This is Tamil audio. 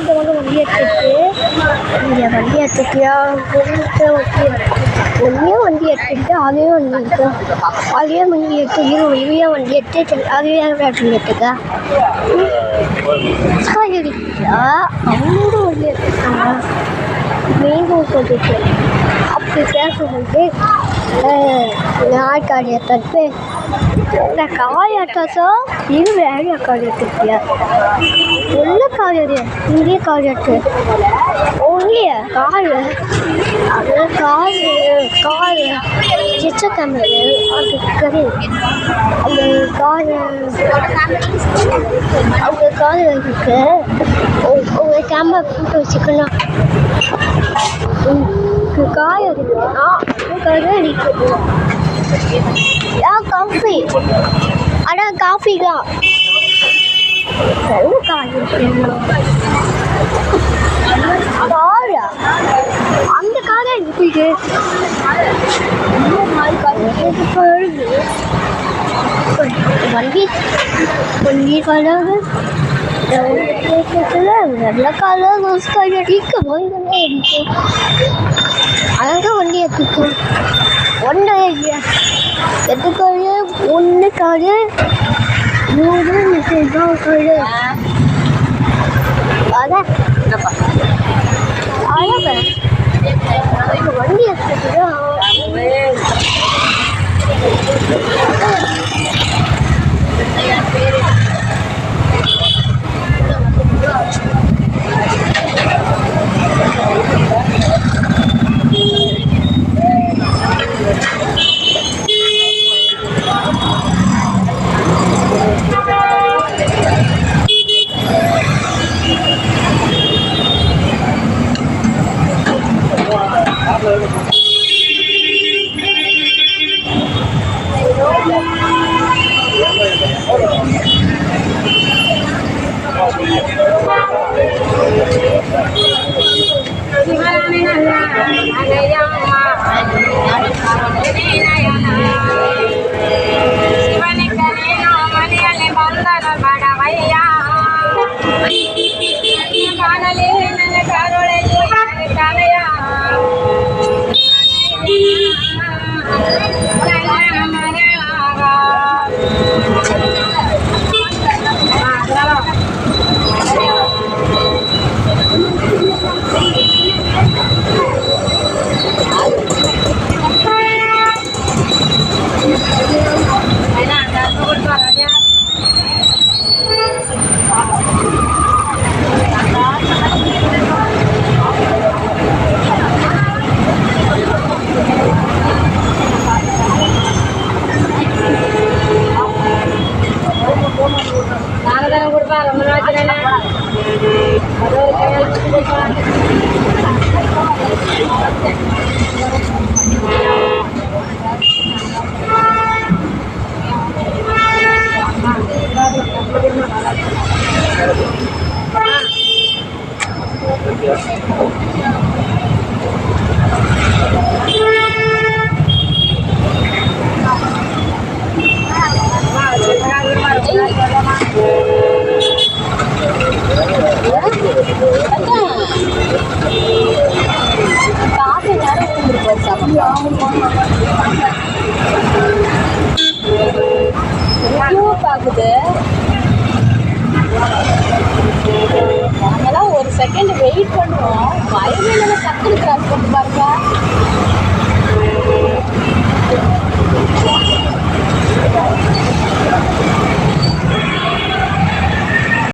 இங்கே வந்து வண்டி எடுத்துட்டு இங்கே வண்டி எடுத்துட்டியா ஒன்றையே வண்டி எடுத்துட்டு அதையும் வண்டி எடுத்து அதையே வண்டி எடுத்து இவையே வண்டி எடுத்து அதையே வண்டி எடுத்துக்க காய்கறியா அவங்களோட வண்டி எடுத்துட்டாங்க மீண்டும் சொல்லிட்டு அப்படி பேசும்போது ஆட்காடியை தட்டு இந்த காயாட்டோ இது வேலையா காரியத்துக்கியா உள்ள காரியது இங்கே காரியத்து ஒன்றிய கால் அது கால் சிச்ச கேமரா அது கறி அந்த கால் அவங்க கால் இருக்கு உங்கள் கேமரா போட்டு வச்சுக்கணும் காய இருக்குன்னா கதை அடிக்குது காஃபி ஆனால் காஃபி தான் காய் காரா அந்த காரை இருக்குது வண்டி கலரு வெள்ளை கலர் ரோஸ்காய் அடிக்க போய்தானே இருக்கு அழகாக வண்டி எடுத்துக்கு ஒன்று எதுக்காக ஒன்றுக்காக 3 நிமிஷம் காடு அதான் அழகா இப்போ வண்டி எடுத்துக்கிட்டு பாக்குது நாங்கெல்லாம் ஒரு செகண்ட் வெயிட் பண்றோம்.